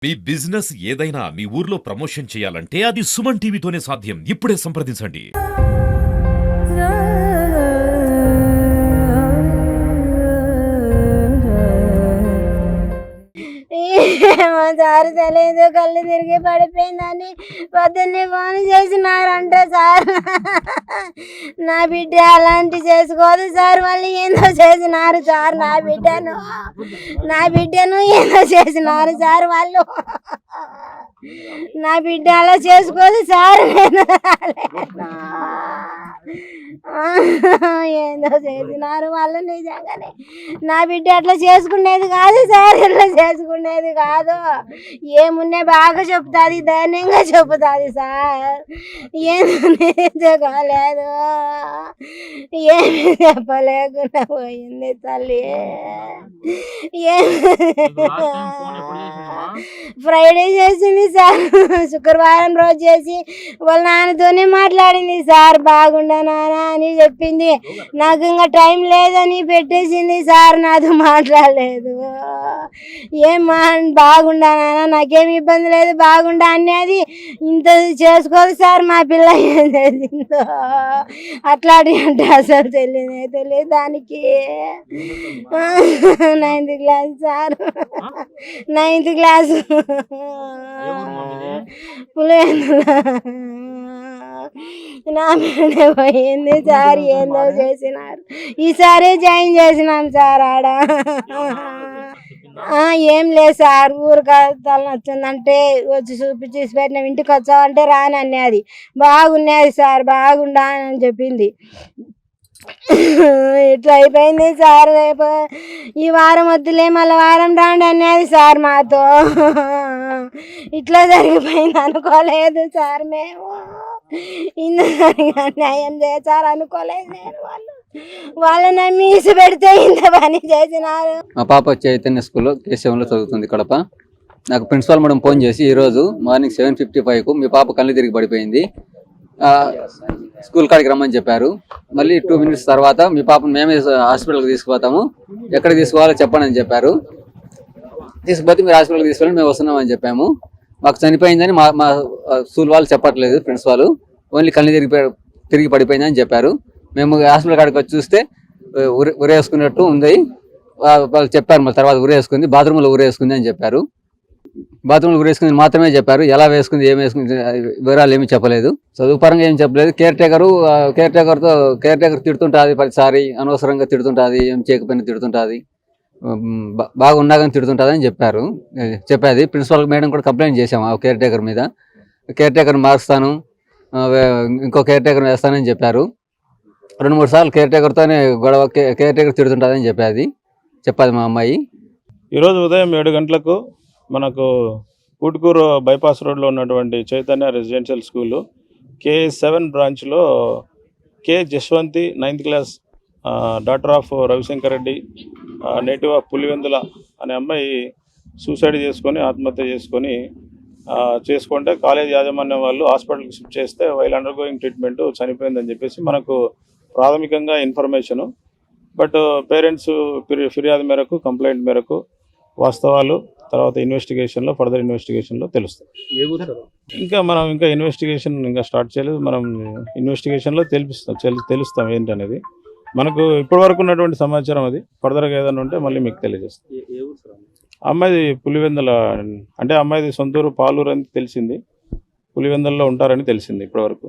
మీ business ఏదైనా మీ ఊర్లో promotion చేయాలంటే అది సుమన్ టీవీతోనే సాధ్యం. ఇప్పుడే సంప్రదించండి. ఏమో సార్ తెలియదు, కళ్ళు తిరిగి పడిపోయిందని పొద్దున్నే ఫోన్ చేసినారంట సార్. నా బిడ్డ అలాంటి చేసుకోదు సార్, వాళ్ళు ఏందో చేసినారు సార్. నా బిడ్డను ఏందో చేసినారు సార్ వాళ్ళు. నా బిడ్డ అలా చేసుకోదు సార్. నేను ఏందో చేసినారు వాళ్ళు. నిజంగానే నా బిడ్డ అట్లా చేసుకునేది కాదు సార్, ఇట్లా చేసుకునేది కాదు. ఏమున్నా బాగా చెప్తాది, ధైర్యంగా చెప్తాది సార్. ఏదో కాలేదు, ఏమి చెప్పలేకుండా పోయింది తల్లి. ఫ్రైడే చేసింది సార్, శుక్రవారం రోజు చేసి వాళ్ళ నాన్నతోనే మాట్లాడింది సార్. బాగుండా నాన్న అని చెప్పింది. నాకు ఇంకా టైం లేదని పెట్టేసింది సార్, నాతో మాట్లాడలేదు. బాగుండా నాన్న, నాకేమి ఇబ్బంది లేదు, బాగుండా అనేది ఇంత చేసుకోదు సార్. మా పిల్ల ఏం చేసిందో అట్లాంటి అంటే అసలు తెలియదు దానికి. 9th class sir, 9th class నా మీదే పోయింది సార్. ఏందో చేసినారు. ఈసారి జాయిన్ చేసినాం సార్ ఆడ. ఏం లేదు సార్, ఊరికి తలనొచ్చిందంటే వచ్చి చూసి పెట్టినాం. ఇంటికి వచ్చావంటే రాని అన్నది. బాగున్నది సార్, బాగుండా అని చెప్పింది. ఇట్లా అయిపోయింది సార్. రేపు ఈ వారం వద్దులే, మళ్ళీ వారం రాండి అనేది సార్ మాతో. ఇట్లా జరిగిపోయింది అనుకోలేదు సార్ మేము. ఇంత అన్యాయం చేశారు అనుకోలేదు నేను. వాళ్ళని నమ్మి ఈసి పెడితే ఇంత పని చేసినారు. మా పాప చైతన్య స్కూల్లో కేశవంలో చదువుతుంది కడప. నాకు ప్రిన్సిపాల్ మేడం ఫోన్ చేసి ఈరోజు మార్నింగ్ 7:55కు మీ పాప కళ్ళు తిరిగి పడిపోయింది, స్కూల్ కాడికి రమ్మని చెప్పారు. మళ్ళీ 2 minutes తర్వాత మీ పాపను మేమే హాస్పిటల్కి తీసుకుపోతాము, ఎక్కడ తీసుకోవాలో చెప్పండి అని చెప్పారు. తీసుకుపోతే మీరు హాస్పిటల్కి తీసుకెళ్ళి మేము వస్తున్నామని చెప్పాము. మాకు చనిపోయిందని మా స్కూల్ వాళ్ళు చెప్పట్లేదు, ప్రిన్సిపాల్ ఓన్లీ కళ్ళు తిరిగి పడిపోయిందని చెప్పారు. మేము హాస్పిటల్ కాడికి వచ్చి చూస్తే ఉరేసుకున్నట్టు ఉంది. వాళ్ళు చెప్పారు, మళ్ళీ తర్వాత ఉరేసుకుంది, బాత్రూంలో ఉరేసుకుంది అని చెప్పారు. బాత్రూంలో ఉరేసుకుంది మాత్రమే చెప్పారు. ఎలా వేసుకుంది, ఏం వేసుకుంది వివరాలు ఏమీ చెప్పలేదు. చదువు పరంగా ఏం చెప్పలేదు. కేర్ టేకర్ తిడుతుంటుంది ప్రతిసారి, అనవసరంగా తిడుతుంటుంది, ఏం చేయకపోయినా తిడుతుంటుంది, బాగా ఉన్నా కానీ తిడుతుంటుంది అని చెప్పేది. ప్రిన్సిపల్ మేడం కూడా కంప్లైంట్ చేశాము ఆ కేర్ టేకర్ మీద. కేర్ టేకర్ మారుస్తాను, ఇంకో కేర్ టేకర్ వేస్తానని చెప్పారు. 2-3 సార్లు కేర్ టేకర్తోనే గొడవ, కేర్ టేకర్ తిడుతుంటుందని చెప్పాది మా అమ్మాయి. ఈరోజు ఉదయం 7 గంటలకు మనకు ఊటుకూరు బైపాస్ రోడ్లో ఉన్నటువంటి చైతన్య రెసిడెన్షియల్ స్కూలు KS7 బ్రాంచ్లో కే Jashwanthi 9th class, daughter of Ravishankar Reddy, native of Pulivendula అనే అమ్మాయి సూసైడ్ చేసుకొని ఆత్మహత్య చేసుకుంటే కాలేజ్ యాజమాన్యం వాళ్ళు హాస్పిటల్కి షిఫ్ట్ చేస్తే వైల్ అండర్గోయింగ్ ట్రీట్మెంట్ చనిపోయిందని చెప్పేసి మనకు ప్రాథమికంగా ఇన్ఫర్మేషను. బట్ పేరెంట్స్ ఫిర్యాదు మేరకు, కంప్లైంట్ మేరకు వాస్తవాలు తర్వాత ఫర్దర్ ఇన్వెస్టిగేషన్లో తెలుస్తాయి. ఇంకా ఇన్వెస్టిగేషన్ స్టార్ట్ చేయలేదు. మనం ఇన్వెస్టిగేషన్లో తెలుస్తాం ఏంటనేది. మనకు ఇప్పటివరకు ఉన్నటువంటి సమాచారం అది. ఫర్దర్గా ఏదైనా ఉంటే మళ్ళీ మీకు తెలియజేస్తాం. అమ్మాయిది పులివెందుల, అంటే అమ్మాయిది సొంతూరు పాలూరు అని తెలిసింది, పులివెందులలో ఉంటారని తెలిసింది ఇప్పటివరకు.